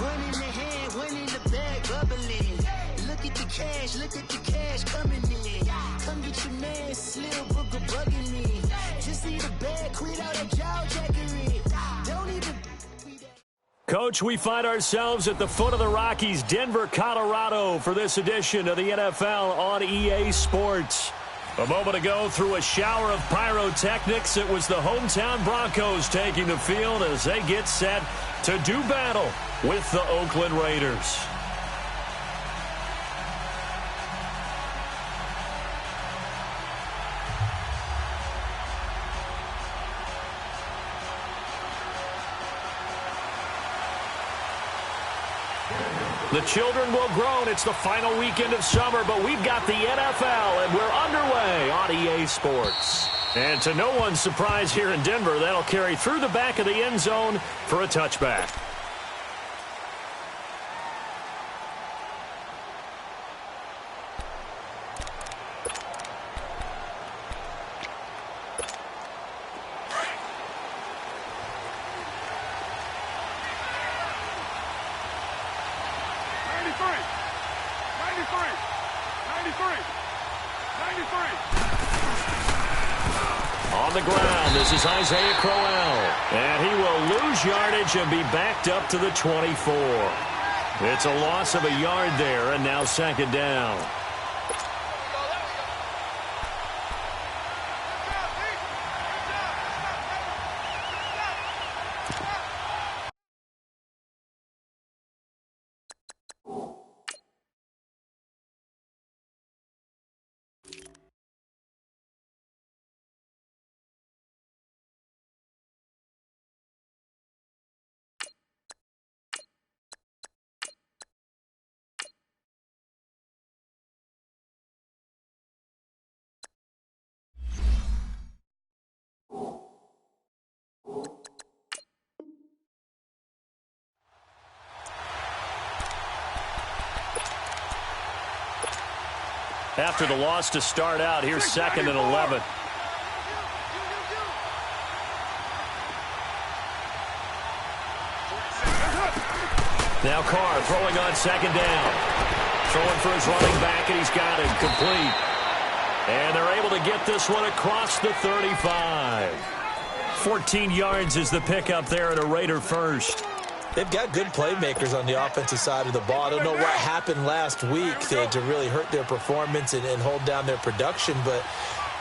One in the hand, one in the bag, bubbling. Look at the cash coming in. Come get your man, Slim Booker bugging me. Just need a bag, quit all that jaw jackery. Don't even... Coach, we find ourselves at the foot of the Rockies, Denver, Colorado, for this edition of the NFL on EA Sports. A moment ago, through a shower of pyrotechnics, it was the hometown Broncos taking the field as they get set to do battle with the Oakland Raiders. The children will groan. It's the final weekend of summer, but we've got the NFL, and we're underway on EA Sports. And to no one's surprise here in Denver, that'll carry through the back of the end zone for a touchback. On the ground, this is Isaiah Crowell, and he will lose yardage and be backed up to the 24. It's a loss of a yard there, and now second down. After the loss to start out, here's 2nd and 11. Now Carr throwing on 2nd down. Throwing for his running back, and he's got it complete. And they're able to get this one across the 35. 14 yards is the pickup there at a Raider first. They've got good playmakers on the offensive side of the ball. I don't know what happened last week to really hurt their performance and hold down their production, but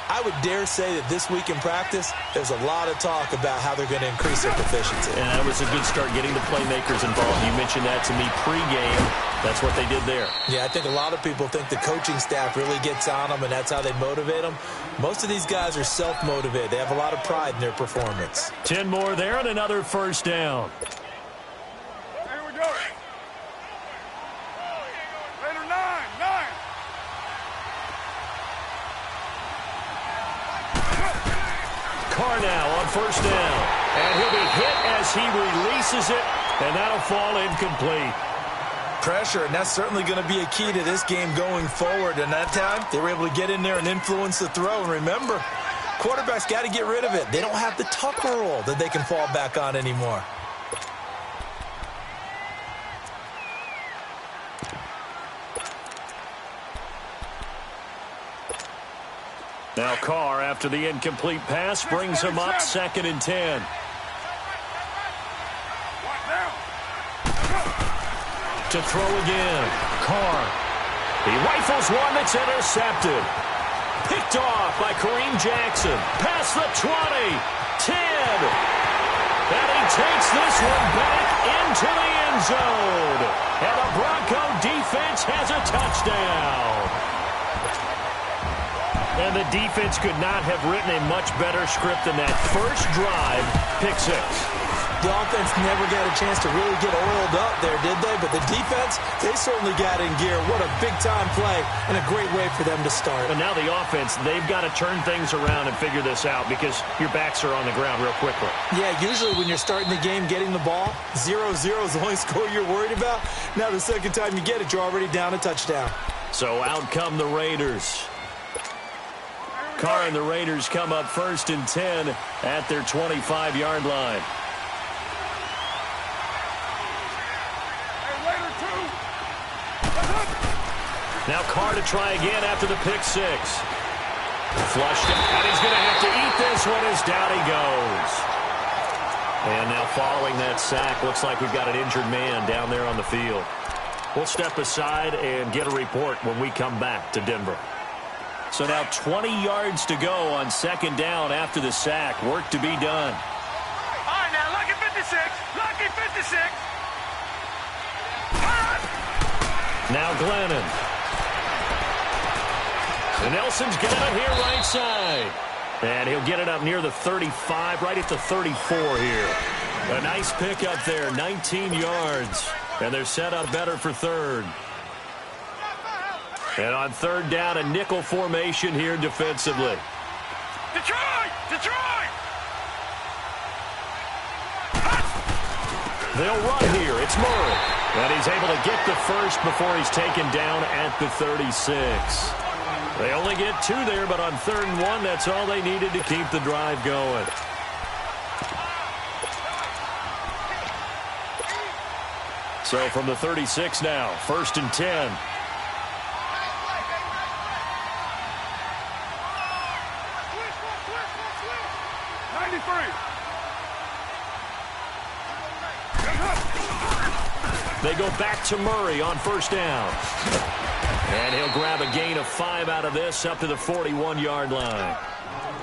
I would dare say that this week in practice, there's a lot of talk about how they're going to increase their proficiency. And that was a good start, getting the playmakers involved. You mentioned that to me pregame. That's what they did there. Yeah, I think a lot of people think the coaching staff really gets on them, and that's how they motivate them. Most of these guys are self-motivated. They have a lot of pride in their performance. 10 more there and another first down. Carr now on first down. And he'll be hit as he releases it, and that'll fall incomplete. Pressure, and that's certainly going to be a key to this game going forward. And that time, they were able to get in there and influence the throw. And remember, quarterbacks got to get rid of it. They don't have the tuck roll that they can fall back on anymore. Now Carr, after the incomplete pass, brings him up 2nd and 10. To throw again. Carr. He rifles one that's intercepted. Picked off by Kareem Jackson. Past the 20. 10. And he takes this one back into the end zone. And the Bronco defense has a touchdown. And the defense could not have written a much better script than that first drive, pick 6. The offense never got a chance to really get oiled up there, did they? But the defense, they certainly got in gear. What a big-time play and a great way for them to start. And now the offense, they've got to turn things around and figure this out because your backs are on the ground real quickly. Yeah, usually when you're starting the game getting the ball, 0-0 is the only score you're worried about. Now the second time you get it, you're already down a touchdown. So out come the Raiders. Carr and the Raiders come up 1st and 10 at their 25-yard line. Now Carr to try again after the pick six. Flushed it, and he's going to have to eat this one as down he goes. And now following that sack, looks like we've got an injured man down there on the field. We'll step aside and get a report when we come back to Denver. So now 20 yards to go on 2nd down after the sack. Work to be done. All right, now, lucky 56. Lucky 56. Now Glennon. And Nelson's got it here right side. And he'll get it up near the 35, right at the 34 here. A nice pick up there, 19 yards. And they're set up better for 3rd. And on 3rd down, a nickel formation here defensively. Detroit! Detroit! They'll run here. It's Murray. And he's able to get the first before he's taken down at the 36. They only get 2 there, but on 3rd and 1, that's all they needed to keep the drive going. So from the 36 now, 1st and 10. They go back to Murray on 1st down. And he'll grab a gain of 5 out of this up to the 41-yard line.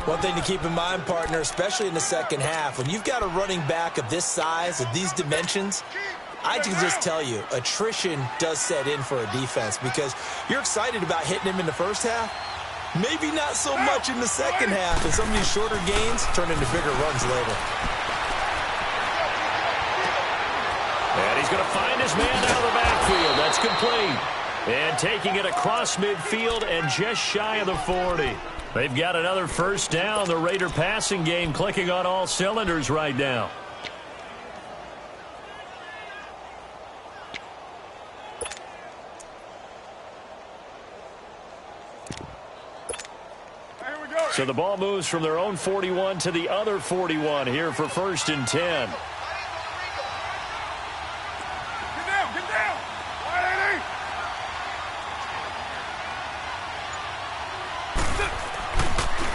One thing to keep in mind, partner, especially in the second half, when you've got a running back of this size, of these dimensions, I can just tell you, attrition does set in for a defense because you're excited about hitting him in the first half. Maybe not so much in the second half, and some of these shorter gains turn into bigger runs later. And he's going to find his man out of the backfield. That's complete. And taking it across midfield and just shy of the 40. They've got another 1st down. The Raider passing game clicking on all cylinders right now. So the ball moves from their own 41 to the other 41 here for 1st and 10.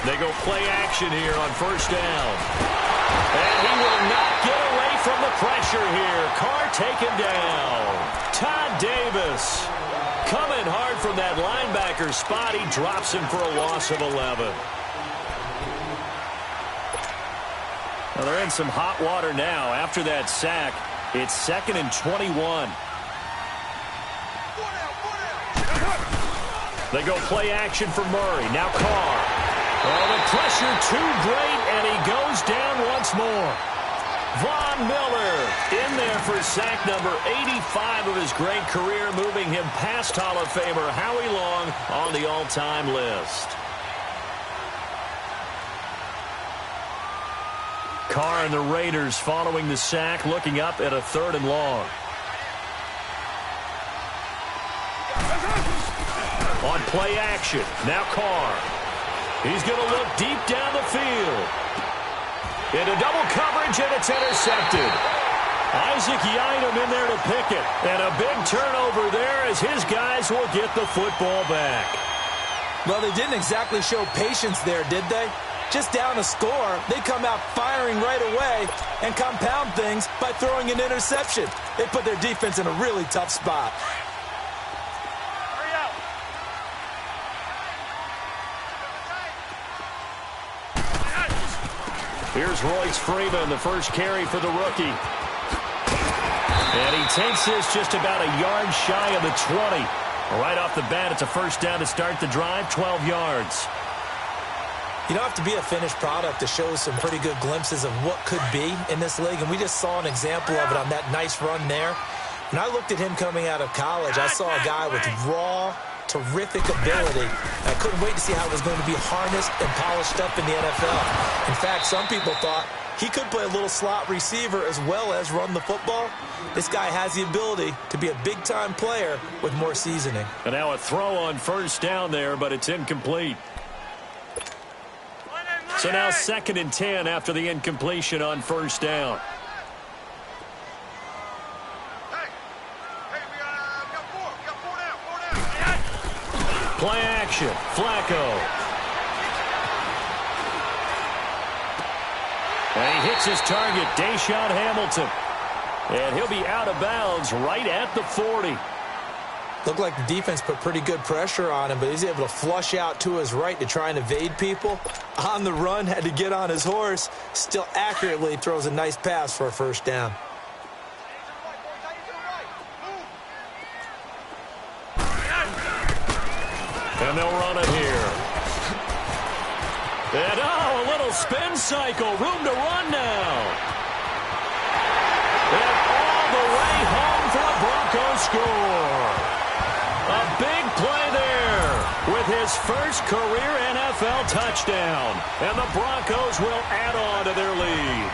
They go play action here on 1st down. And he will not get away from the pressure here. Carr taken down. Todd Davis coming hard from that linebacker spot. He drops him for a loss of 11. Well, they're in some hot water now. After that sack, it's 2nd and 21. They go play action for Murray. Now Carr. Oh, the pressure too great, and he goes down once more. Von Miller in there for sack number 85 of his great career, moving him past Hall of Famer Howie Long on the all-time list. Carr and the Raiders following the sack, looking up at a 3rd and long. On play action, now Carr. He's going to look deep down the field. Into double coverage, and it's intercepted. Isaac Yiadom in there to pick it. And a big turnover there as his guys will get the football back. Well, they didn't exactly show patience there, did they? Just down a score, they come out firing right away and compound things by throwing an interception. They put their defense in a really tough spot. Here's Royce Freeman, the first carry for the rookie. And he takes this just about a yard shy of the 20. Right off the bat, it's a 1st down to start the drive, 12 yards. You don't have to be a finished product to show some pretty good glimpses of what could be in this league, and we just saw an example of it on that nice run there. When I looked at him coming out of college, I saw a guy with raw, terrific ability. I couldn't wait to see how it was going to be harnessed and polished up in the NFL. In fact, some people thought he could play a little slot receiver as well as run the football. This guy has the ability to be a big-time player with more seasoning. And now a throw on 1st down there, but it's incomplete. So now 2nd and 10 after the incompletion on first down. Play action. Flacco. And he hits his target, Deshaun Hamilton. And he'll be out of bounds right at the 40. Looked like the defense put pretty good pressure on him, but he's able to flush out to his right to try and evade people. On the run, had to get on his horse. Still accurately throws a nice pass for a first down. And they'll run it here. And, a little spin cycle. Room to run now. And all the way home for a Broncos score. A big play there with his first career NFL touchdown. And the Broncos will add on to their lead.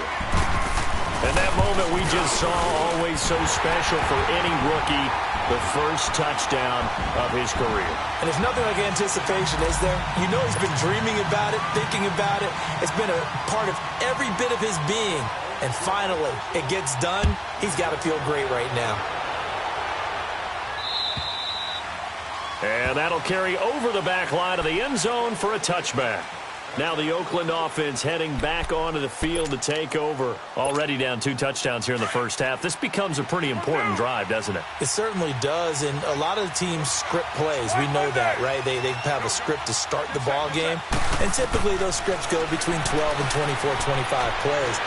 And that moment we just saw, always so special for any rookie, the first touchdown of his career. And there's nothing like anticipation, is there? You know he's been dreaming about it, thinking about it. It's been a part of every bit of his being. And finally, it gets done. He's got to feel great right now. And that'll carry over the back line of the end zone for a touchback. Now the Oakland offense heading back onto the field to take over. Already down 2 touchdowns here in the first half. This becomes a pretty important drive, doesn't it? It certainly does, and a lot of the teams script plays. We know that, right? They have a script to start the ball game, and typically those scripts go between 12 and 24, 25 plays.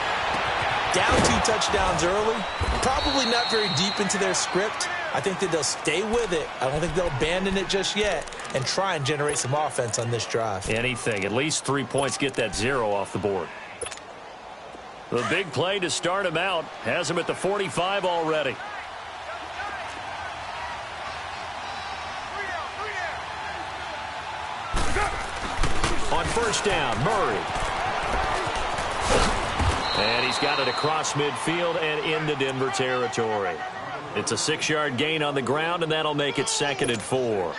Down 2 touchdowns early, probably not very deep into their script. I think that they'll stay with it. I don't think they'll abandon it just yet and try and generate some offense on this drive. Anything. At least 3 points, get that 0 off the board. The big play to start him out has him at the 45 already. On first down, Murray. And he's got it across midfield and into Denver territory. It's a 6-yard gain on the ground, and that'll make it 2nd and 4.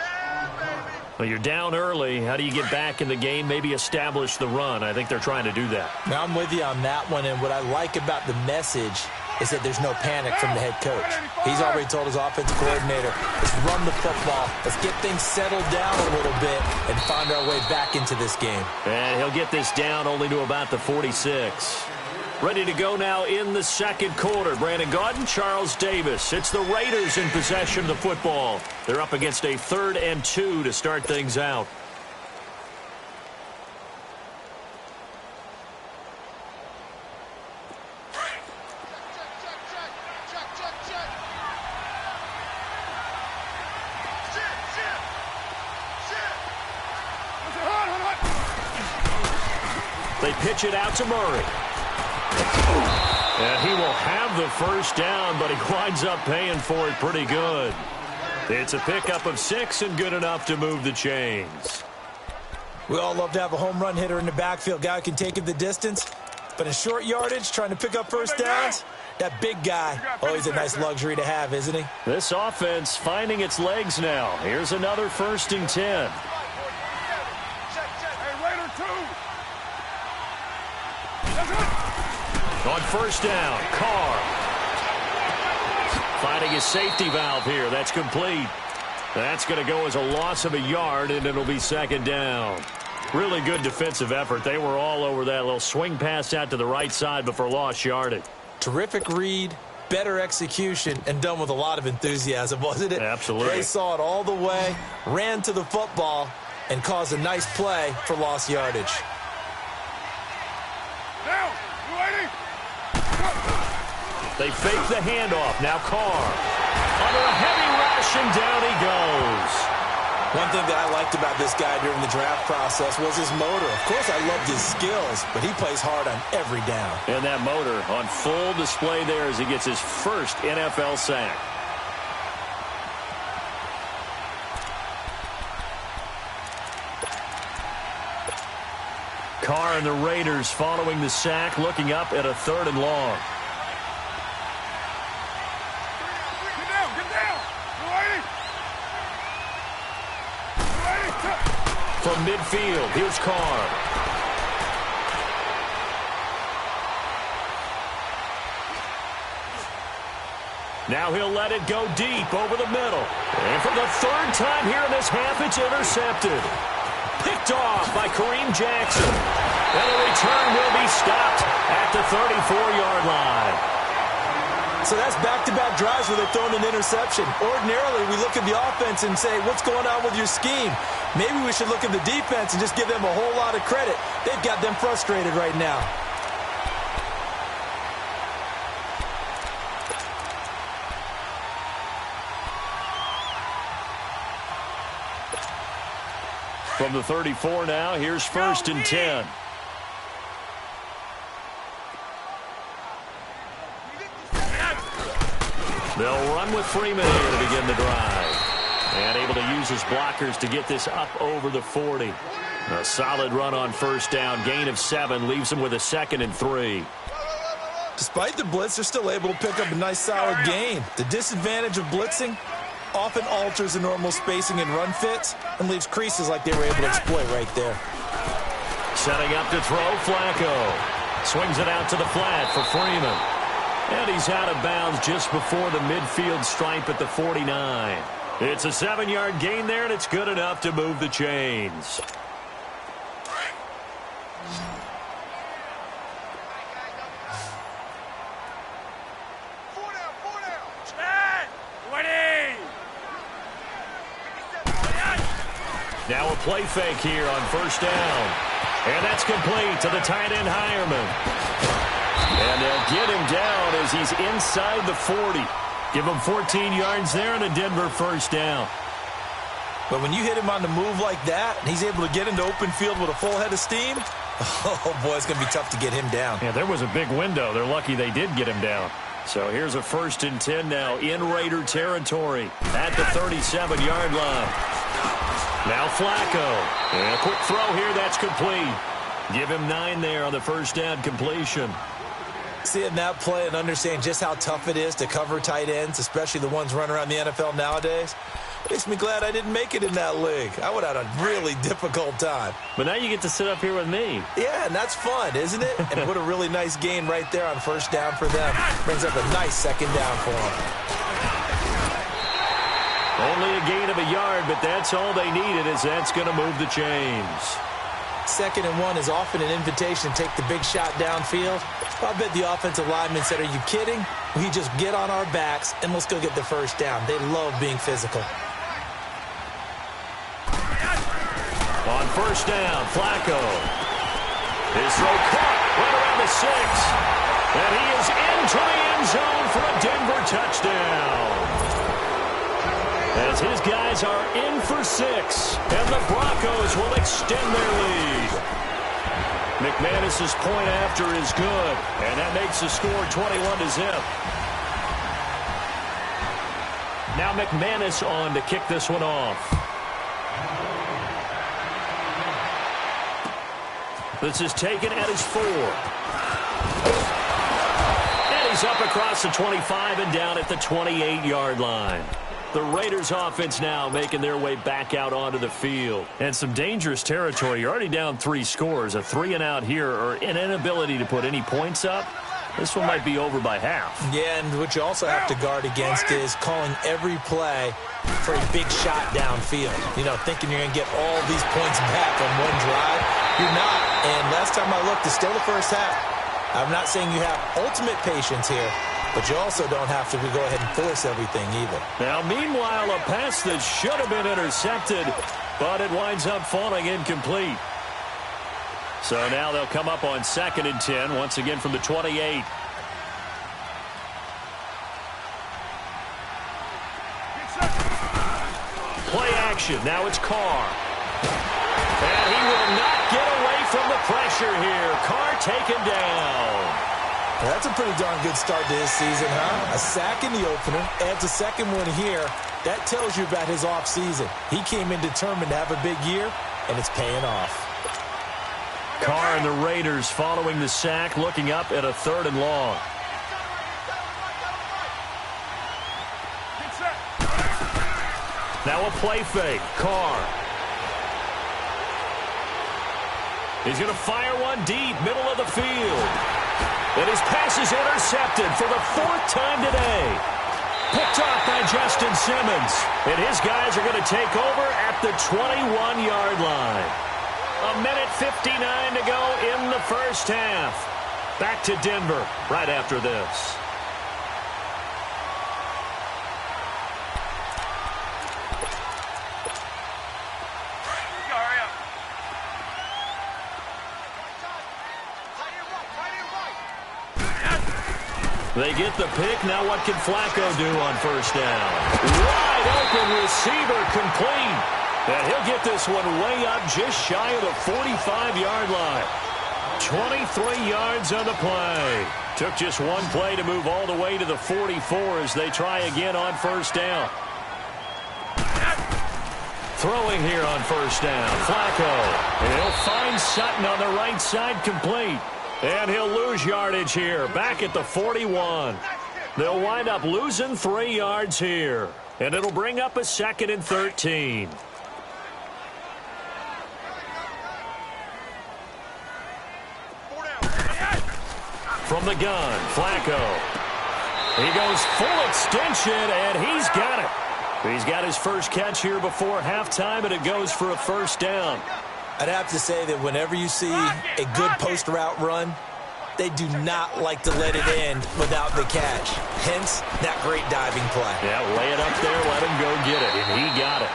Well, you're down early. How do you get back in the game, maybe establish the run? I think they're trying to do that. Now, I'm with you on that one, and what I like about the message is that there's no panic from the head coach. He's already told his offensive coordinator, let's run the football, let's get things settled down a little bit and find our way back into this game. And he'll get this down only to about the 46. Ready to go now in the second quarter. Brandon Gaudin, Charles Davis. It's the Raiders in possession of the football. They're up against a 3rd and 2 to start things out. They pitch it out to Murray. And he will have the first down, but he winds up paying for it pretty good. It's a pickup of 6 and good enough to move the chains. We all love to have a home run hitter in the backfield. Guy who can take it the distance. But in short yardage, trying to pick up first downs, that big guy, always a nice luxury to have, isn't he? This offense finding its legs now. Here's another 1st and 10. On first down, Carr. Finding his safety valve here. That's complete. That's going to go as a loss of a yard, and it'll be 2nd down. Really good defensive effort. They were all over that little swing pass out to the right side before lost yardage. Terrific read, better execution, and done with a lot of enthusiasm, wasn't it? Absolutely. They saw it all the way, ran to the football, and caused a nice play for lost yardage. They fake the handoff. Now Carr. Under a heavy rush, and down he goes. One thing that I liked about this guy during the draft process was his motor. Of course, I loved his skills, but he plays hard on every down. And that motor on full display there as he gets his first NFL sack. Carr and the Raiders following the sack, looking up at a 3rd and long. From midfield, here's Carr. Now he'll let it go deep over the middle. And for the third time here in this half, it's intercepted. Picked off by Kareem Jackson. And the return will be stopped at the 34-yard line. So that's back-to-back drives where they're throwing an interception. Ordinarily, we look at the offense and say, what's going on with your scheme? Maybe we should look at the defense and just give them a whole lot of credit. They've got them frustrated right now. From the 34 now, here's 1st and 10. They'll run with Freeman here to begin the drive. And able to use his blockers to get this up over the 40. A solid run on 1st down. Gain of 7 leaves him with a 2nd and 3. Despite the blitz, they're still able to pick up a nice solid gain. The disadvantage of blitzing often alters the normal spacing and run fits and leaves creases like they were able to exploit right there. Setting up to throw, Flacco. Swings it out to the flat for Freeman. And he's out of bounds just before the midfield stripe at the 49. It's a 7-yard gain there, and it's good enough to move the chains. Now a play fake here on 1st down. And that's complete to the tight end, Hireman. And they'll get him down as he's inside the 40. Give him 14 yards there and a Denver 1st down. But when you hit him on the move like that, and he's able to get into open field with a full head of steam, oh, boy, it's going to be tough to get him down. Yeah, there was a big window. They're lucky they did get him down. So here's a 1st and 10 now in Raider territory at the 37-yard line. Now Flacco. And a quick throw here. That's complete. Give him 9 there on the 1st down completion. Seeing that play and understand just how tough it is to cover tight ends, especially the ones running around the NFL nowadays, makes me glad I didn't make it in that league. I would have had a really difficult time. But now you get to sit up here with me. Yeah, and that's fun, isn't it? And what a really nice gain right there on 1st down for them. Brings up a nice 2nd down for them. Only a gain of a yard, but that's all they needed, as that's going to move the chains. 2nd and 1 is often an invitation to take the big shot downfield. I bet the offensive lineman said, are you kidding? We just get on our backs and let's go get the 1st down. They love being physical. On 1st down, Flacco. His throw caught right around the 6. And he is into the end zone for a Denver touchdown. As his guys are in for 6, and the Broncos will extend their lead. McManus's point after is good, and that makes the score 21-0. Now McManus on to kick this one off. This is taken at his 4. And he's up across the 25 and down at the 28-yard line. The Raiders offense now making their way back out onto the field. And some dangerous territory. You're already down 3 scores. A 3-and-out here, or an inability to put any points up. This one might be over by half. Yeah, and what you also have to guard against is calling every play for a big shot downfield. You know, thinking you're going to get all these points back on one drive. You're not. And last time I looked, it's still the 1st half. I'm not saying you have ultimate patience here, but you also don't have to go ahead and force everything either. Now, meanwhile, a pass that should have been intercepted, but it winds up falling incomplete. So now they'll come up on 2nd and 10, once again from the 28. Play action. Now it's Carr. And he will not get away from the pressure here. Carr taken down. That's a pretty darn good start to his season, huh? A sack in the opener, adds a 2nd one here. That tells you about his offseason. He came in determined to have a big year, and it's paying off. Carr and the Raiders following the sack, looking up at a 3rd and long. Now a play fake. Carr. He's going to fire one deep, middle of the field. And his pass is intercepted for the 4th time today. Picked off by Justin Simmons. And his guys are going to take over at the 21-yard line. 1:59 to go in the first half. Back to Denver right after this. They get the pick. Now what can Flacco do on first down? Wide open receiver complete. And he'll get this one way up just shy of the 45-yard line. 23 yards on the play. Took just one play to move all the way to the 44 as they try again on first down. Throwing here on first down. Flacco. And he'll find Sutton on the right side complete. And he'll lose yardage here, back at the 41. They'll wind up losing 3 yards here. And it'll bring up a 2nd and 13. From the gun, Flacco. He goes full extension, and he's got it. He's got his first catch here before halftime, and it goes for a first down. I'd have to say that whenever you see a good post route run, they do not like to let it end without the catch. Hence, that great diving play. Yeah, lay it up there, let him go get it, and he got it.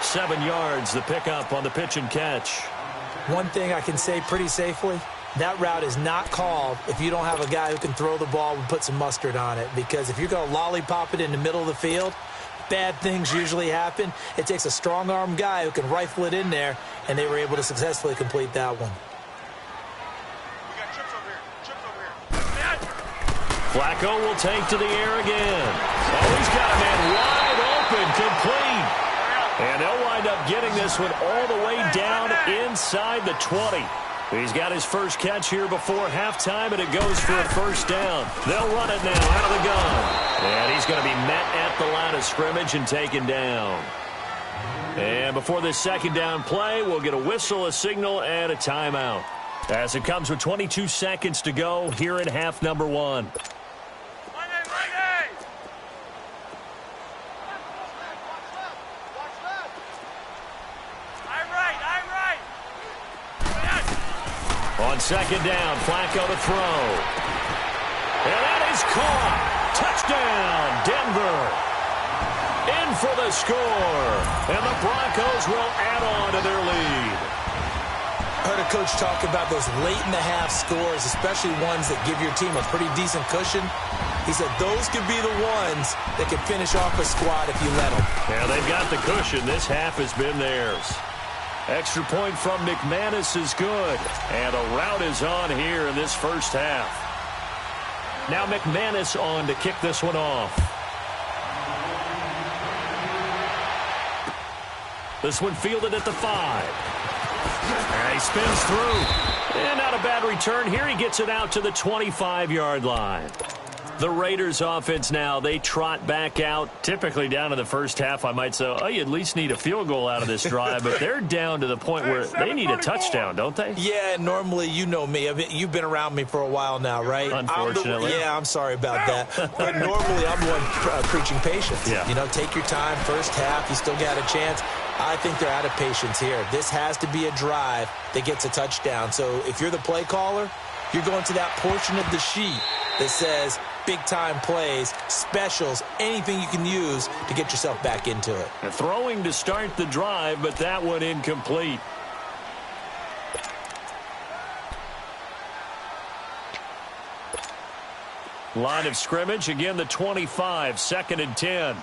7 yards, the pickup on the pitch and catch. One thing I can say pretty safely, that route is not called if you don't have a guy who can throw the ball and put some mustard on it. Because if you're going to lollipop it in the middle of the field, bad things usually happen. It takes a strong-arm guy who can rifle it in there, and they were able to successfully complete that one. We got trips over here. Trips over here. Flacco will take to the air again. Oh, he's got a man wide open, complete. And they'll wind up getting this one all the way down inside the 20. He's got his first catch here before halftime, and it goes for a first down. They'll run it now out of the gun. And he's going to be met at the line of scrimmage and taken down. And before this second down play, we'll get a whistle, a signal, and a timeout. As it comes with 22 seconds to go here in half number 1. On second down, Flacco to throw. And that is caught. Touchdown, Denver. In for the score. And the Broncos will add on to their lead. I heard a coach talk about those late-in-the-half scores, especially ones that give your team a pretty decent cushion. He said those could be the ones that can finish off a squad if you let them. Yeah, they've got the cushion. This half has been theirs. Extra point from McManus is good. And a rout is on here in this first half. Now McManus on to kick this one off. This one fielded at the 5. And he spins through. And not a bad return here. He gets it out to the 25-yard line. The Raiders offense now, they trot back out. Typically down in the first half, I might say, oh, you at least need a field goal out of this drive. But they're down to the point where they need a touchdown, don't they? Yeah, normally, you know me. I mean, you've been around me for a while now, right? Unfortunately. I'm sorry about that. But normally, I'm the one preaching patience. Yeah. You know, take your time. First half, you still got a chance. I think they're out of patience here. This has to be a drive that gets a touchdown. So if you're the play caller, you're going to that portion of the sheet that says big-time plays, specials, anything you can use to get yourself back into it. And throwing to start the drive, but that one incomplete. Line of scrimmage, again the 25, 2nd and 10.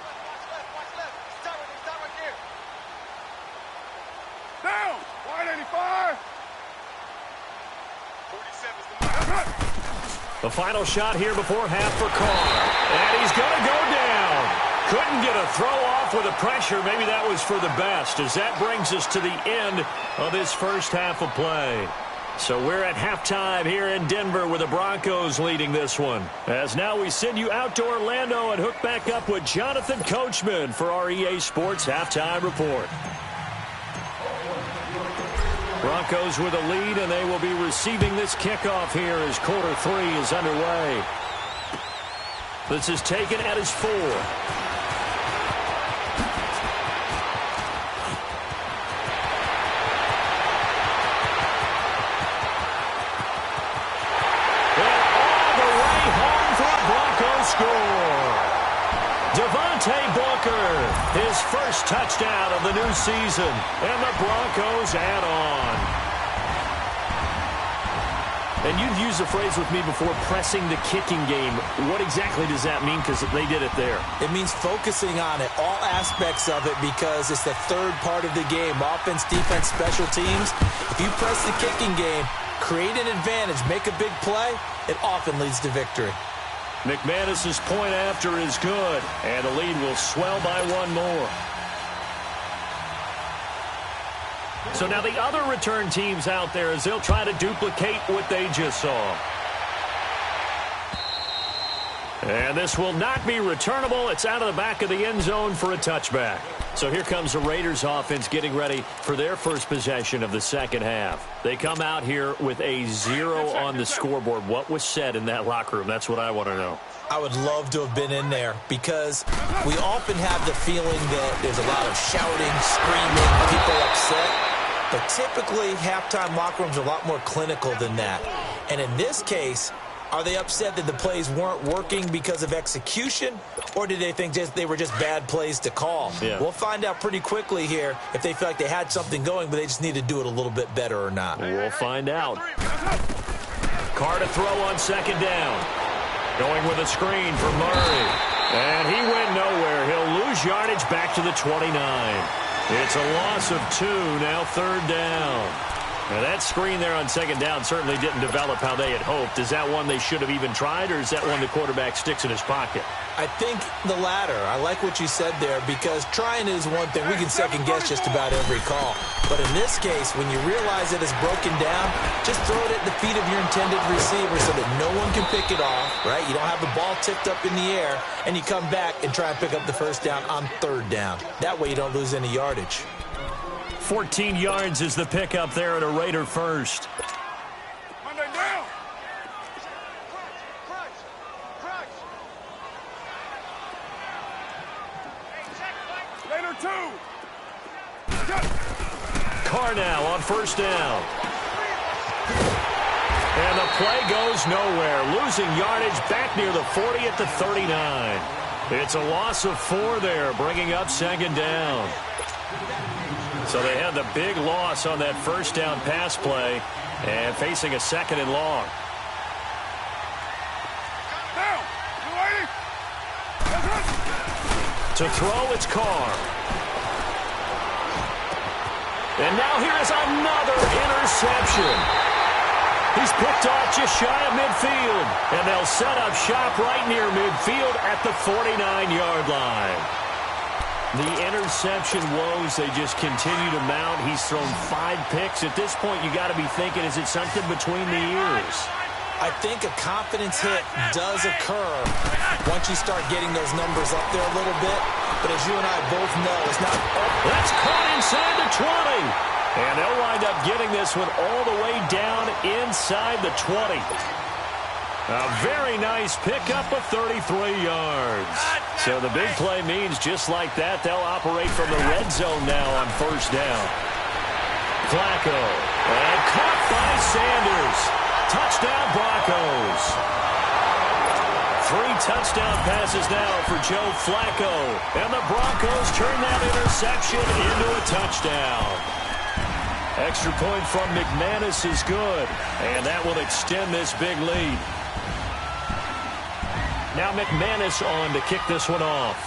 Down! 185! 47's the The final shot here before half for Carr. And he's going to go down. Couldn't get a throw off with the pressure. Maybe that was for the best, as that brings us to the end of this first half of play. So we're at halftime here in Denver with the Broncos leading this one. As now we send you out to Orlando and hook back up with Jonathan Coachman for our EA Sports Halftime Report. Broncos with a lead, and they will be receiving this kickoff here as quarter 3 is underway. This is taken at his 4. Score. Devontae Booker, his first touchdown of the new season, and the Broncos add on. And you've used the phrase with me before, pressing the kicking game. What exactly does that mean? Because they did it there. It means focusing on it, all aspects of it, because it's the third part of the game. Offense, defense, special teams. If you press the kicking game, create an advantage, make a big play, it often leads to victory. McManus's point after is good, and the lead will swell by one more. So now the other return teams out there as they'll try to duplicate what they just saw. And this will not be returnable. It's out of the back of the end zone for a touchback. So here comes the Raiders offense getting ready for their first possession of the second half. They come out here with a 0 on the scoreboard. What was said in that locker room? That's what I want to know. I would love to have been in there because we often have the feeling that there's a lot of shouting, screaming, people upset. But typically, halftime locker rooms are a lot more clinical than that. And in this case, are they upset that the plays weren't working because of execution, or did they think they were just bad plays to call? Yeah. We'll find out pretty quickly here if they feel like they had something going, but they just need to do it a little bit better or not. We'll find out. Carr to throw on second down. Going with a screen for Murray. And he went nowhere. He'll lose yardage back to the 29. It's a loss of 2, now third down. Now that screen there on second down certainly didn't develop how they had hoped. Is that one they should have even tried, or is that one the quarterback sticks in his pocket? I think the latter. I like what you said there, because trying is one thing. We can second-guess just about every call. But in this case, when you realize that it's broken down, just throw it at the feet of your intended receiver so that no one can pick it off, right? You don't have the ball tipped up in the air, and you come back and try and pick up the first down on third down. That way you don't lose any yardage. 14 yards is the pickup there at a Raider first. Monday down. Later 2. Carr now on first down. And the play goes nowhere. Losing yardage back near the 40 at the 39. It's a loss of 4 there, bringing up second down. So they had the big loss on that first down pass play and facing a second and long. To throw, it's Carr. And now here is another interception. He's picked off just shy of midfield. And they'll set up shop right near midfield at the 49-yard line. The interception woes, they just continue to mount. He's thrown 5 picks. At this point, you got to be thinking, is it something between the ears? I think a confidence hit does occur once you start getting those numbers up there a little bit. But as you and I both know, it's not... That's caught inside the 20. And they'll wind up getting this one all the way down inside the 20. A very nice pickup of 33 yards. So the big play means just like that, they'll operate from the red zone now on first down. Flacco. And caught by Sanders. Touchdown Broncos. 3 touchdown passes now for Joe Flacco. And the Broncos turn that interception into a touchdown. Extra point from McManus is good. And that will extend this big lead. Now McManus on to kick this one off.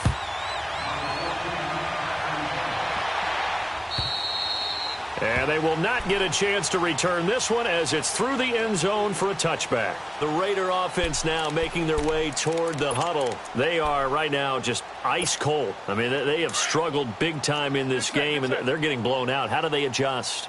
And they will not get a chance to return this one as it's through the end zone for a touchback. The Raider offense now making their way toward the huddle. They are right now just ice cold. I mean, they have struggled big time in this game, and they're getting blown out. How do they adjust?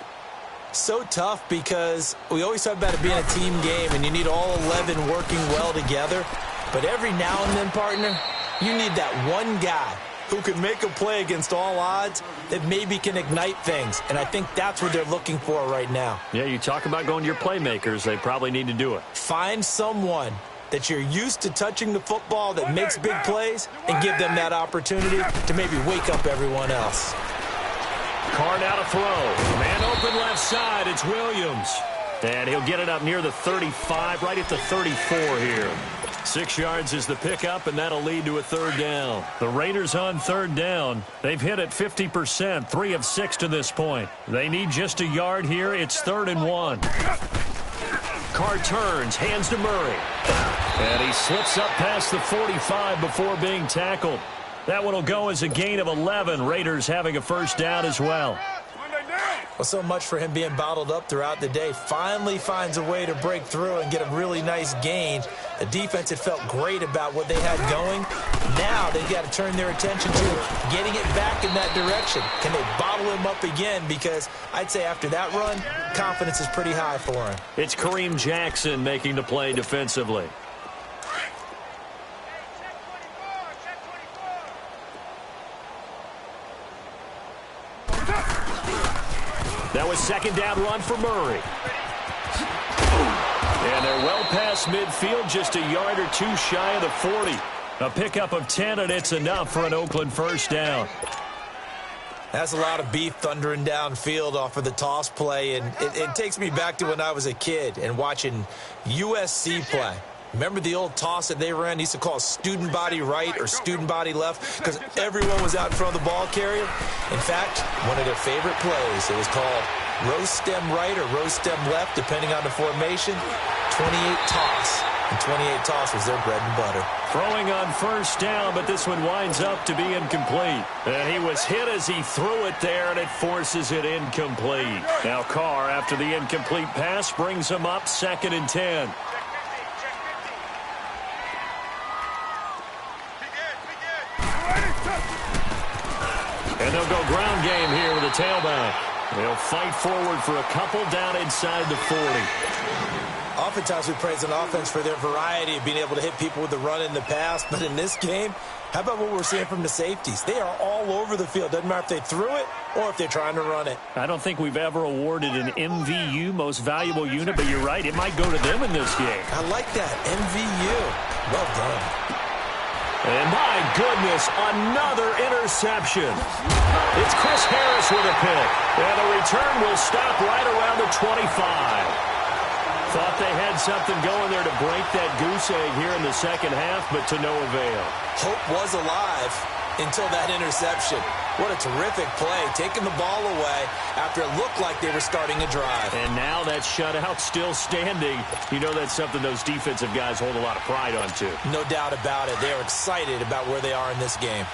So tough, because we always talk about it being a team game, and you need all 11 working well together. But every now and then, partner, you need that one guy who can make a play against all odds that maybe can ignite things. And I think that's what they're looking for right now. Yeah, you talk about going to your playmakers. They probably need to do it. Find someone that you're used to touching the football that makes big plays and give them that opportunity to maybe wake up everyone else. Carr now to throw. Man open left side. It's Williams. And he'll get it up near the 35, right at the 34 here. 6 yards is the pickup, and that'll lead to a third down. The Raiders on third down. They've hit it 50%, 3 of 6 to this point. They need just a yard here. It's 3rd and 1. Carr turns, hands to Murray. And he slips up past the 45 before being tackled. That one will go as a gain of 11. Raiders having a first down as well. Well, so much for him being bottled up throughout the day. Finally finds a way to break through and get a really nice gain. The defense had felt great about what they had going. Now they've got to turn their attention to getting it back in that direction. Can they bottle him up again? Because I'd say after that run, confidence is pretty high for him. It's Kareem Jackson making the play defensively. That was second down run for Murray. And they're well past midfield, just a yard or 2 shy of the 40. A pickup of 10, and it's enough for an Oakland first down. That's a lot of beef thundering downfield off of the toss play, and it takes me back to when I was a kid and watching USC play. Remember the old toss that they ran? They used to call it student body right or student body left because everyone was out in front of the ball carrier. In fact, one of their favorite plays, it was called rose stem right or rose stem left, depending on the formation. 28 toss. And 28 toss was their bread and butter. Throwing on first down, but this one winds up to be incomplete. And he was hit as he threw it there, and it forces it incomplete. Now Carr, after the incomplete pass, brings him up 2nd and 10. And they'll go ground game here with a tailback. They'll fight forward for a couple down inside the 40. Oftentimes we praise an offense for their variety of being able to hit people with the run in the pass. But in this game, how about what we're seeing from the safeties? They are all over the field. Doesn't matter if they threw it or if they're trying to run it. I don't think we've ever awarded an MVU, most valuable unit, but you're right. It might go to them in this game. I like that. MVU. Well done. And my goodness, another interception. It's Chris Harris with a pick. And the return will stop right around the 25. Thought they had something going there to break that goose egg here in the second half, but to no avail. Hope was alive until that interception. What a terrific play, taking the ball away after it looked like they were starting a drive. And now that shutout still standing. You know that's something those defensive guys hold a lot of pride on, too. No doubt about it. They're excited about where they are in this game.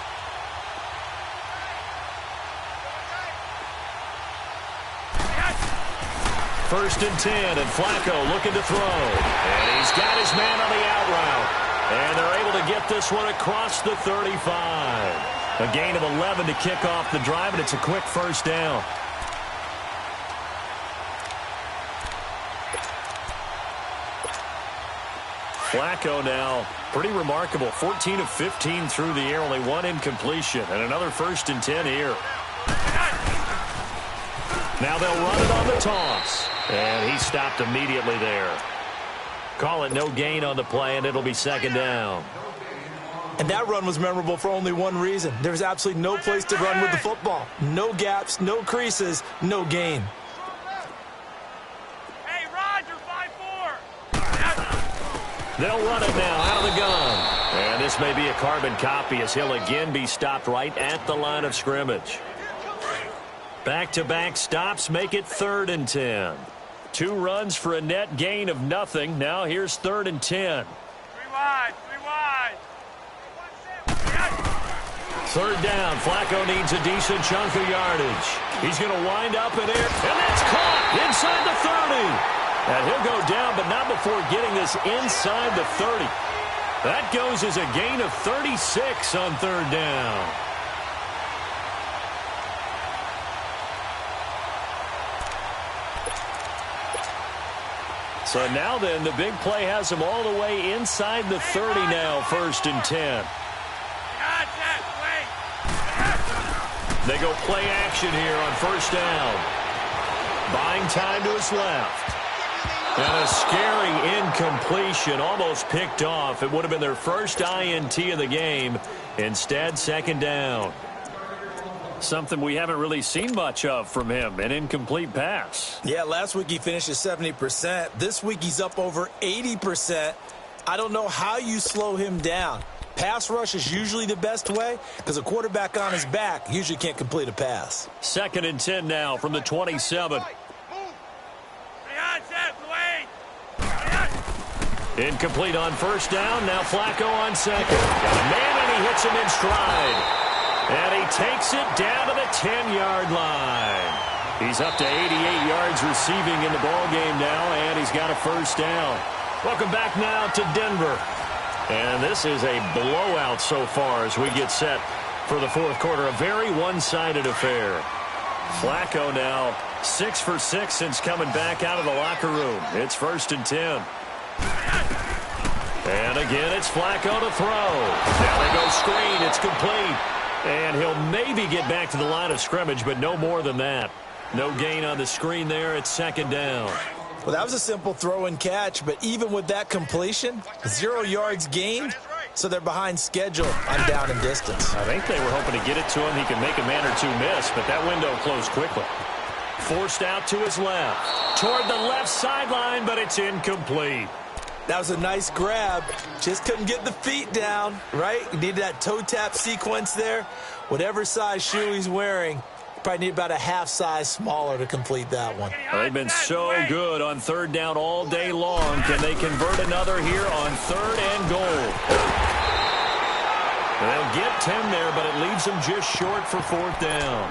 First and 10, and Flacco looking to throw. And he's got his man on the out route. And they're able to get this one across the 35. A gain of 11 to kick off the drive, and it's a quick first down. Flacco now, pretty remarkable. 14 of 15 through the air, only 1 incompletion, and another first and 10 here. Now they'll run it on the toss. And he stopped immediately there. Call it no gain on the play, and it'll be second down. And that run was memorable for only one reason. There was absolutely no place to run with the football. No gaps, no creases, no gain. Hey, Roger, 5-4. They'll run it now out of the gun. And this may be a carbon copy as he'll again be stopped right at the line of scrimmage. Back-to-back stops make it 3rd and 10. 2 runs for a net gain of nothing. Now here's 3rd and 10. 3 wide. 3rd down. Flacco needs a decent chunk of yardage. He's going to wind up in air, and that's caught inside the 30. And he'll go down, but not before getting this inside the 30. That goes as a gain of 36 on 3rd down. So now then, the big play has them all the way inside the 30 now, 1st and 10. They go play action here on 1st down. Buying time to his left. And a scary incompletion, almost picked off. It would have been their first INT of the game. Instead, second down. Something we haven't really seen much of from him, an incomplete pass. Yeah, last week he finished at 70%. This week he's up over 80%. I don't know how you slow him down. Pass rush is usually the best way because a quarterback on his back usually can't complete a pass. 2nd and 10 now from the 27. Incomplete on first down. Now Flacco on second. Got a man, and he hits him in stride. And he takes it down to the 10-yard line. He's up to 88 yards receiving in the ballgame now, and he's got a first down. Welcome back now to Denver. And this is a blowout so far as we get set for the fourth quarter. A very one-sided affair. Flacco now 6 for 6 since coming back out of the locker room. It's 1st and 10. And again, it's Flacco to throw. Now they go screen. It's complete. And he'll maybe get back to the line of scrimmage, but no more than that. No gain on the screen there. It's 2nd down. Well, that was a simple throw and catch, but even with that completion, 0 yards gained, so they're behind schedule on down and distance. I think they were hoping to get it to him. He could make a man or two miss, but that window closed quickly. Forced out to his left. Toward the left sideline, but it's incomplete. That was a nice grab. Just couldn't get the feet down, right? You needed that toe tap sequence there. Whatever size shoe he's wearing, probably need about a half size smaller to complete that one. Well, they've been so good on 3rd down all day long. Can they convert another here on 3rd and goal? They'll get 10 there, but it leaves them just short for 4th down.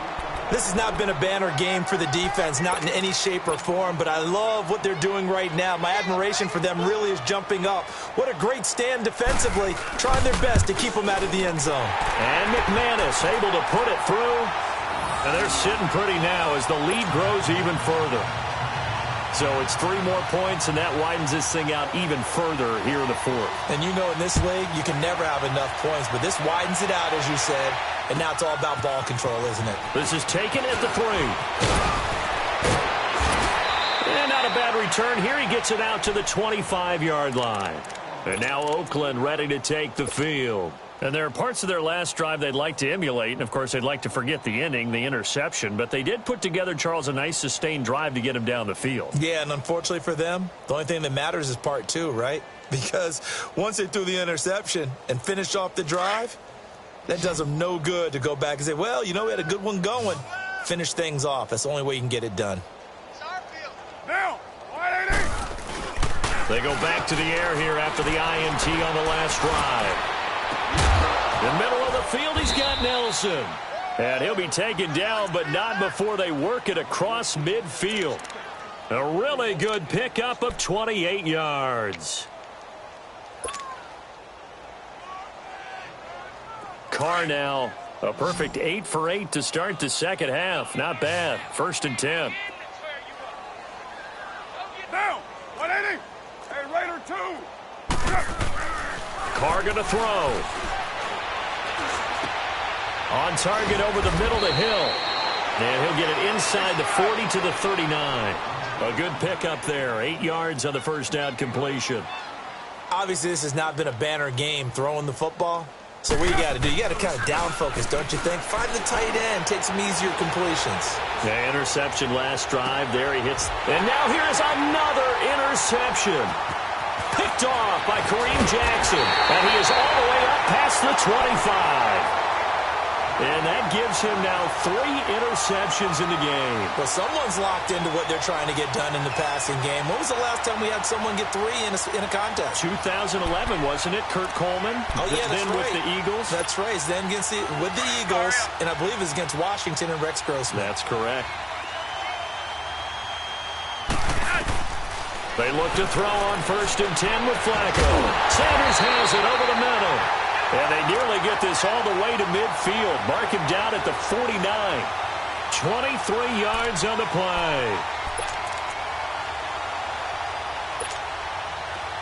This has not been a banner game for the defense, not in any shape or form, but I love what they're doing right now. My admiration for them really is jumping up. What a great stand defensively, trying their best to keep them out of the end zone. And McManus able to put it through. And they're sitting pretty now as the lead grows even further. So it's 3 more points, and that widens this thing out even further here in the 4th. And you know in this league, you can never have enough points, but this widens it out, as you said, and now it's all about ball control, isn't it? This is taken at the 3. And not a bad return here. He gets it out to the 25-yard line. And now Oakland ready to take the field. And there are parts of their last drive they'd like to emulate. And, of course, they'd like to forget the inning, the interception. But they did put together, Charles, a nice sustained drive to get him down the field. Yeah, and unfortunately for them, the only thing that matters is part 2, right? Because once they threw the interception and finished off the drive, that does them no good to go back and say, well, you know, we had a good one going. Finish things off. That's the only way you can get it done. They go back to the air here after the INT on the last drive. In the middle of the field, he's got Nelson. And he'll be taken down, but not before they work it across midfield. A really good pickup of 28 yards. Carr now, a perfect 8 for 8 to start the second half. Not bad. 1st and 10. Now, 180. Hey, Raider 2. Carr going to throw. On target over the middle to Hill. And he'll get it inside the 40 to the 39. A good pickup there. 8 yards on the first down completion. Obviously, this has not been a banner game throwing the football. So what you got to do, you got to kind of down focus, don't you think? Find the tight end, take some easier completions. Yeah, interception last drive. There he hits. And now here is another interception. Picked off by Kareem Jackson. And he is all the way up past the 25. And that gives him now 3 interceptions in the game. Well, someone's locked into what they're trying to get done in the passing game. When was the last time we had someone get 3 in a contest? 2011, wasn't it? Kurt Coleman. Oh, yeah, that's then right. with the Eagles. That's right. Then with the Eagles, and I believe it's against Washington and Rex Grossman. That's correct. They look to throw on 1st and 10 with Flacco. Sanders has it over the middle. And they nearly get this all the way to midfield. Mark him down at the 49. 23 yards on the play.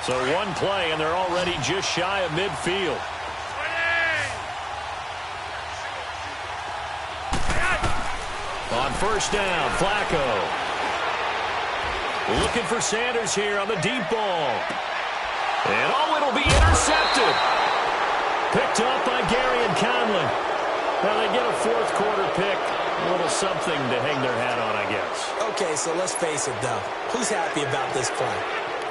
So one play, and they're already just shy of midfield. On 1st down, Flacco. Looking for Sanders here on the deep ball. And, it'll be intercepted. Picked up by Gary and Conley. Now they get a fourth quarter pick. A little something to hang their hat on, I guess. Okay, so let's face it, though. Who's happy about this play?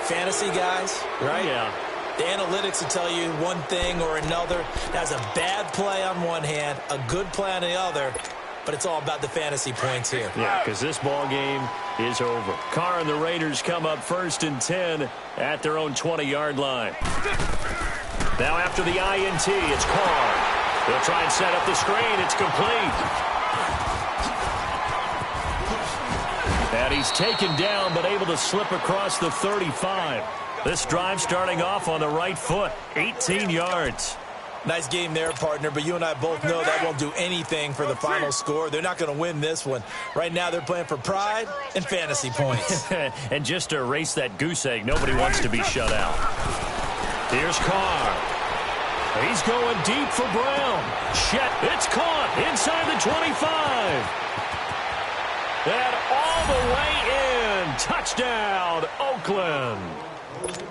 Fantasy guys, right? Yeah. The analytics will tell you one thing or another. That's a bad play on one hand, a good play on the other, but it's all about the fantasy points here. Yeah, because this ball game is over. Carr and the Raiders come up 1st and 10 at their own 20-yard line. Now after the INT, it's Carr. They'll try and set up the screen. It's complete. And he's taken down, but able to slip across the 35. This drive starting off on the right foot, 18 yards. Nice game there, partner, but you and I both know that won't do anything for the final score. They're not going to win this one. Right now they're playing for pride and fantasy points. And just to erase that goose egg, nobody wants to be shut out. Here's Carr. He's going deep for Brown. Chet, it's caught inside the 25. And all the way in. Touchdown, Oakland.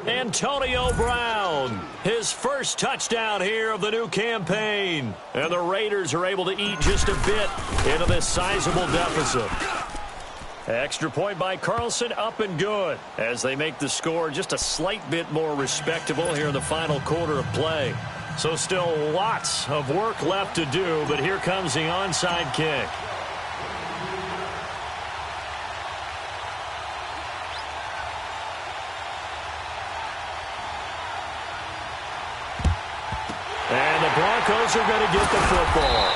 Antonio Brown, his first touchdown here of the new campaign. And the Raiders are able to eat just a bit into this sizable deficit. Extra point by Carlson, up and good, as they make the score just a slight bit more respectable here in the final quarter of play. So still lots of work left to do, but here comes the onside kick. And the Broncos are going to get the football.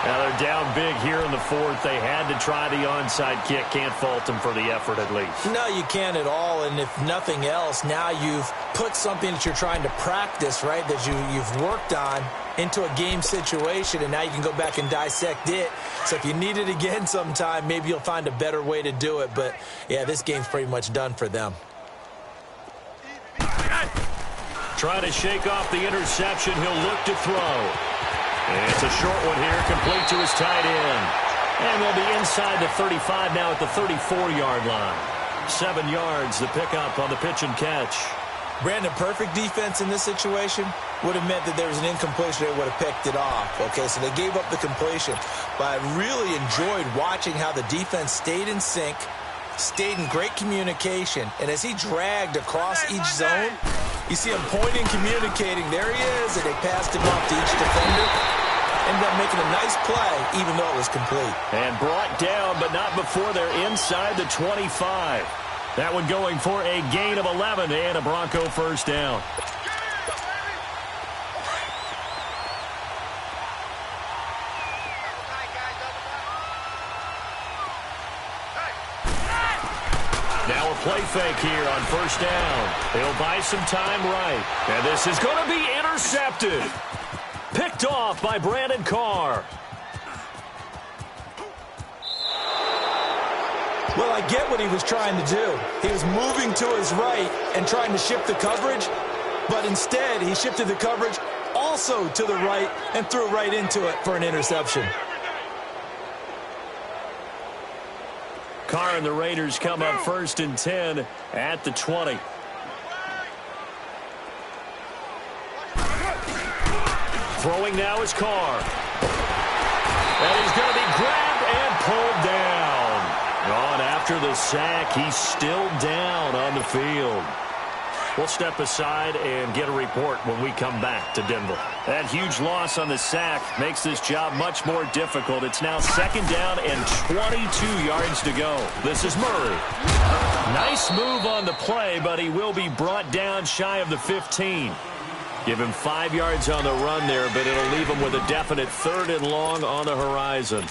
Now they're down big here in the fourth. They had to try the onside kick. Can't fault them for the effort at least. No, you can't at all. And if nothing else, now you've put something that you're trying to practice, right, that you've worked on into a game situation, and now you can go back and dissect it. So if you need it again sometime, maybe you'll find a better way to do it. But, yeah, this game's pretty much done for them. Trying to shake off the interception. He'll look to throw. And it's a short one here, complete to his tight end. And they'll be inside the 35 now at the 34-yard line. 7 yards, the pickup on the pitch and catch. Brandon, perfect defense in this situation would have meant that there was an incompletion. They would have picked it off. Okay, so they gave up the completion. But I really enjoyed watching how the defense stayed in sync, stayed in great communication. And as he dragged across each zone, you see him pointing, communicating. There he is, and they passed him off to each defender. Ended up making a nice play, even though it was complete. And brought down, but not before they're inside the 25. That one going for a gain of 11 and a Bronco first down. Now a play fake here on first down. He'll buy some time right. And this is going to be intercepted. Picked off by Brandon Carr. Well, I get what he was trying to do. He was moving to his right and trying to shift the coverage, but instead he shifted the coverage also to the right and threw right into it for an interception. Carr and the Raiders come up 1st and 10 at the 20. Throwing now is Carr. And he's going to be grabbed and pulled down. On after the sack, he's still down on the field. We'll step aside and get a report when we come back to Denver. That huge loss on the sack makes this job much more difficult. It's now 2nd down and 22 yards to go. This is Murray. Nice move on the play, but he will be brought down shy of the 15. Give him 5 yards on the run there, but it'll leave him with a definite 3rd and long on the horizon.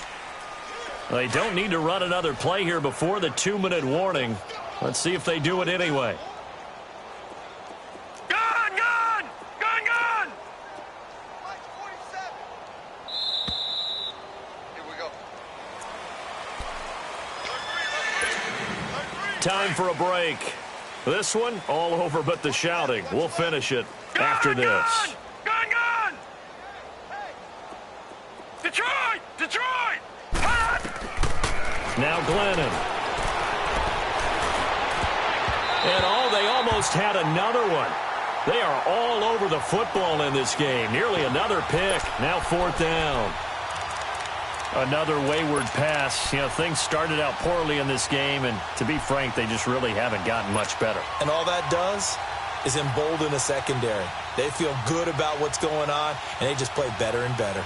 They don't need to run another play here before the 2-minute warning. Let's see if they do it anyway. Time for a break. This one, all over but the shouting. We'll finish it after this. Gun! Detroit! Now Glennon. And they almost had another one. They are all over the football in this game. Nearly another pick. Now 4th down. Another wayward pass. You know, things started out poorly in this game, and to be frank, they just really haven't gotten much better. And all that does is embolden the secondary. They feel good about what's going on, and they just play better and better.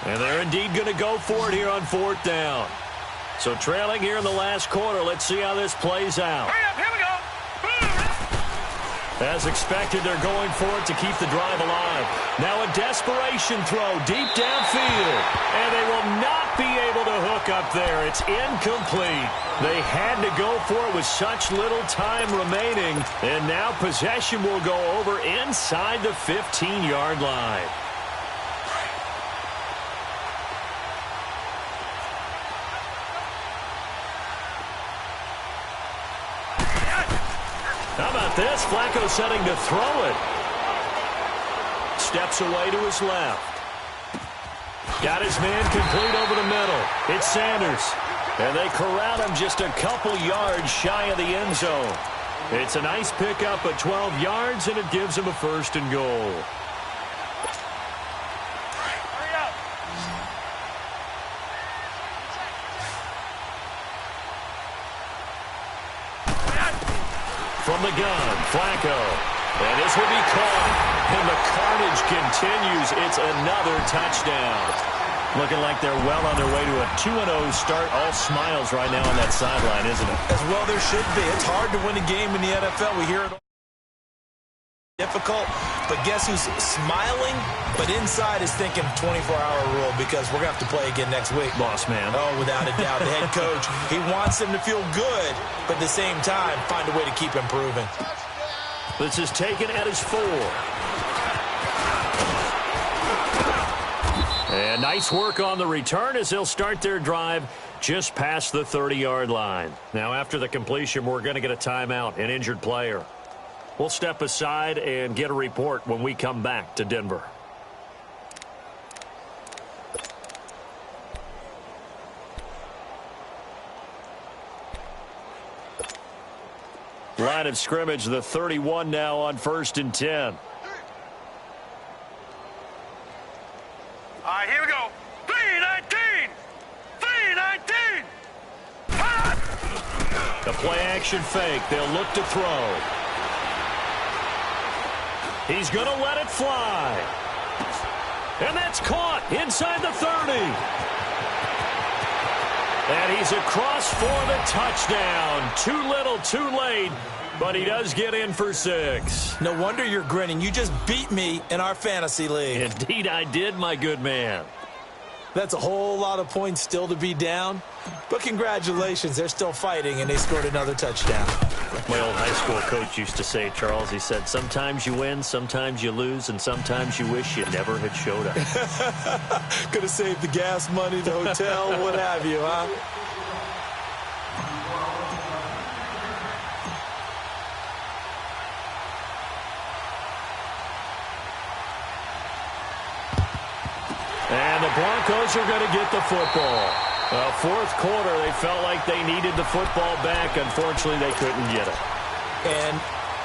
And they're indeed going to go for it here on 4th down. So trailing here in the last quarter. Let's see how this plays out. Hurry up, here we go. As expected, they're going for it to keep the drive alive. Now a desperation throw deep downfield. And they will not be able to hook up there. It's incomplete. They had to go for it with such little time remaining. And now possession will go over inside the 15-yard line. How about this? Flacco setting to throw it. Steps away to his left. Got his man complete over the middle. It's Sanders. And they corral him just a couple yards shy of the end zone. It's a nice pickup at 12 yards, and it gives him a 1st and goal. From the gun, Flacco. And this will be caught. And the carnage continues. It's another touchdown. Looking like they're well on their way to a 2-0 start. All smiles right now on that sideline, isn't it? As well there should be. It's hard to win a game in the NFL. We hear it all. Difficult. But guess who's smiling? But inside is thinking 24-hour rule because we're going to have to play again next week. Boss man. Oh, without a doubt. The head coach, he wants them to feel good, but at the same time, find a way to keep improving. This is taken at his 4. And nice work on the return as they'll start their drive just past the 30-yard line. Now, after the completion, we're going to get a timeout, an injured player. We'll step aside and get a report when we come back to Denver. Line of scrimmage, the 31 now on 1st and 10. All right, here we go. 3-19. 3-19. The play-action fake. They'll look to throw. He's going to let it fly. And that's caught inside the 30. And he's across for the touchdown. Too little, too late. But he does get in for 6. No wonder you're grinning. You just beat me in our fantasy league. Indeed I did, my good man. That's a whole lot of points still to be down. But congratulations, they're still fighting, and they scored another touchdown. My old high school coach used to say, Charles, he said, sometimes you win, sometimes you lose, and sometimes you wish you never had showed up. Could have saved the gas money, the hotel, what have you, huh? And the Broncos are going to get the football. 4th quarter, they felt like they needed the football back. Unfortunately, they couldn't get it. And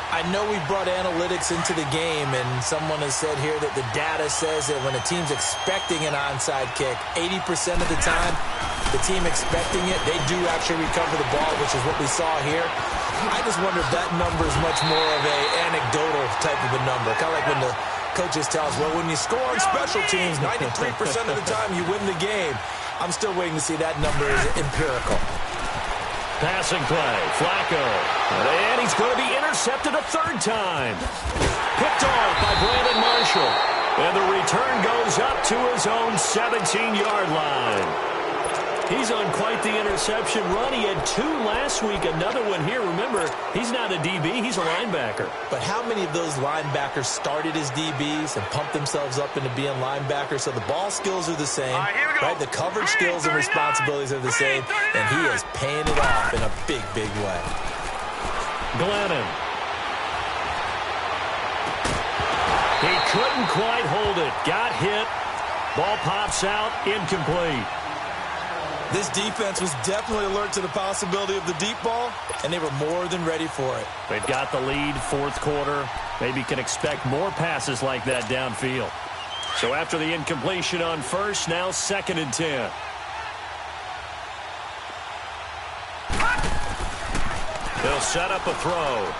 I know we brought analytics into the game, and someone has said here that the data says that when a team's expecting an onside kick, 80% of the time, the team expecting it, they do actually recover the ball, which is what we saw here. I just wonder if that number is much more of a anecdotal type of a number, kind of like when the coaches tell us, well, when you score on special teams, 93% of the time you win the game. I'm still waiting to see that number is empirical. Passing play, Flacco. And he's going to be intercepted a 3rd time. Picked off by Brandon Marshall. And the return goes up to his own 17-yard line. He's on quite the interception run. He had 2 last week, another one here. Remember, he's not a DB, he's a linebacker. But how many of those linebackers started as DBs and pumped themselves up into being linebackers? So the ball skills are the same, right? The coverage skills and responsibilities are the same, and he is paying it off in a big, big way. Glennon. He couldn't quite hold it. Got hit. Ball pops out, incomplete. This defense was definitely alert to the possibility of the deep ball, and they were more than ready for it. They've got the lead, fourth quarter. Maybe can expect more passes like that downfield. So after the incompletion on first, now 2nd and 10. He'll set up a throw.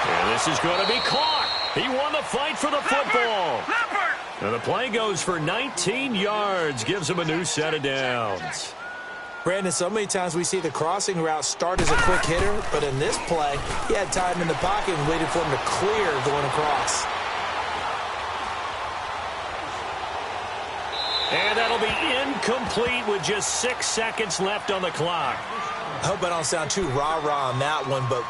And this is going to be caught. He won the fight for the football. And the play goes for 19 yards. Gives him a new set of downs. Brandon, so many times we see the crossing route start as a quick hitter, but in this play, he had time in the pocket and waited for him to clear going across. And that'll be incomplete with just 6 seconds left on the clock. I hope I don't sound too rah-rah on that one, but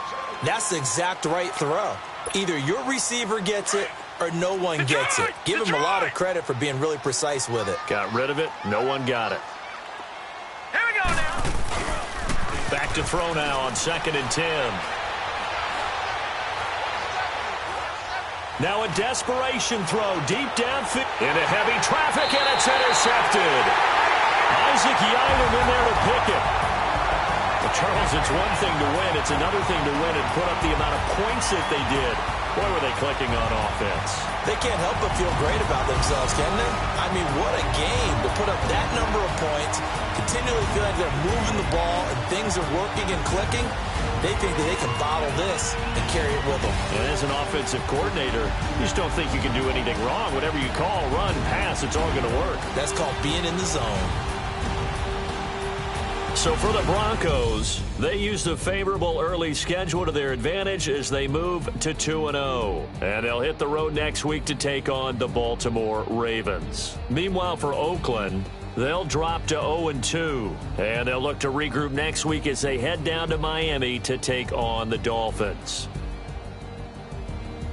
that's the exact right throw. Either your receiver gets it or no one gets it. Give him a lot of credit for being really precise with it. Got rid of it. No one got it. Here we go now. Back to throw now on 2nd and 10. Now a desperation throw deep downfield into heavy traffic, and it's intercepted. Isaac Yilam in there to pick it. Well, Charles, it's one thing to win. It's another thing to win and put up the amount of points that they did. Boy, were they clicking on offense. They can't help but feel great about themselves, can they? I mean, what a game to put up that number of points, continually feel like they're moving the ball and things are working and clicking. They think that they can bottle this and carry it with them. And as an offensive coordinator, you just don't think you can do anything wrong. Whatever you call, run, pass, it's all going to work. That's called being in the zone. So for the Broncos, they use the favorable early schedule to their advantage as they move to 2-0. And they'll hit the road next week to take on the Baltimore Ravens. Meanwhile, for Oakland, they'll drop to 0-2. And they'll look to regroup next week as they head down to Miami to take on the Dolphins.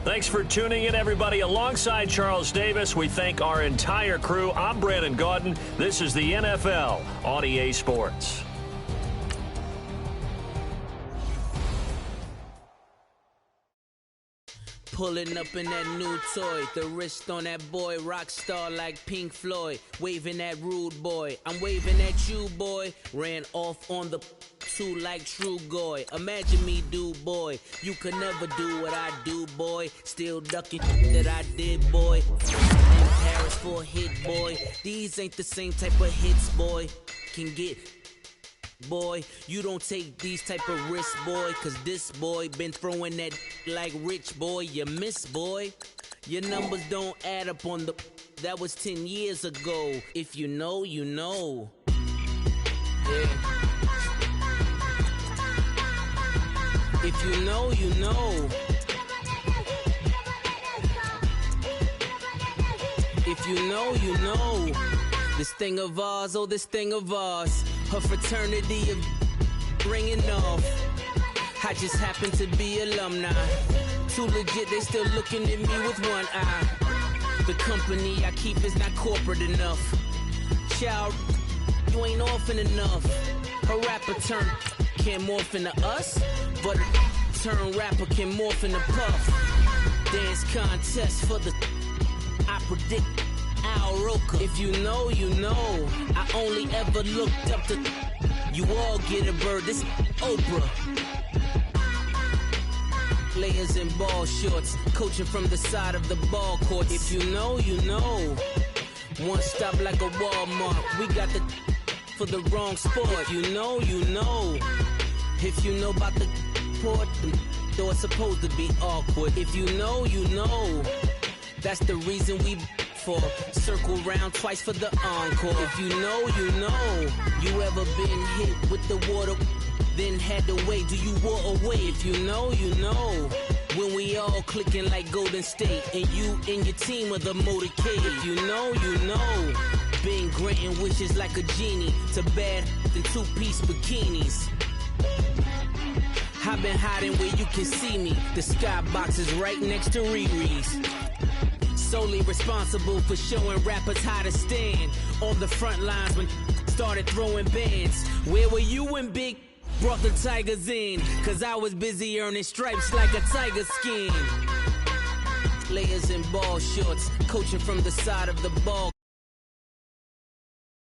Thanks for tuning in, everybody. Alongside Charles Davis, we thank our entire crew. I'm Brandon Gaudin. This is the NFL on EA Sports. Pulling up in that new toy, the wrist on that boy, rock star like Pink Floyd, waving at rude boy, I'm waving at you boy, ran off on the two like True Goy, imagine me do boy, you could never do what I do boy, still ducking that I did boy, in Paris for a hit boy, these ain't the same type of hits boy, can get boy, you don't take these type of risks, boy, cause this boy been throwing that like rich boy, you miss, boy. Your numbers don't add up on the, that was 10 years ago. If you know, you know. Yeah. If you know, you know. If you know, you know. This thing of ours, oh, this thing of ours. Her fraternity of ringing off. I just happen to be alumni. Too legit, they still looking at me with one eye. The company I keep is not corporate enough. Child, you ain't orphan enough. A rapper turn can't morph into us, but a turn rapper can morph into Puff. Dance contest for the, I predict Al Roker. If you know, you know. I only ever looked up to, you all get a bird, this Oprah. Players in ball shorts, coaching from the side of the ball court. If you know, you know. One stop like a Walmart. We got the for the wrong sport. If you know, you know. If you know about the port, though it's supposed to be awkward. If you know, you know. That's the reason we for circle round twice for the encore. If you know, you know. You ever been hit with the water, then had to wait? Do you walk away? If you know, you know. When we all clicking like Golden State, and you and your team are the motorcade. If you know, you know. Been granting wishes like a genie to bad than two-piece bikinis. I've been hiding where you can see me. The skybox is right next to Riri's. Solely responsible for showing rappers how to stand on the front lines when started throwing bands. Where were you when Big brought the Tigers in? Cause I was busy earning stripes like a tiger skin. Players in ball shorts, coaching from the side of the ball.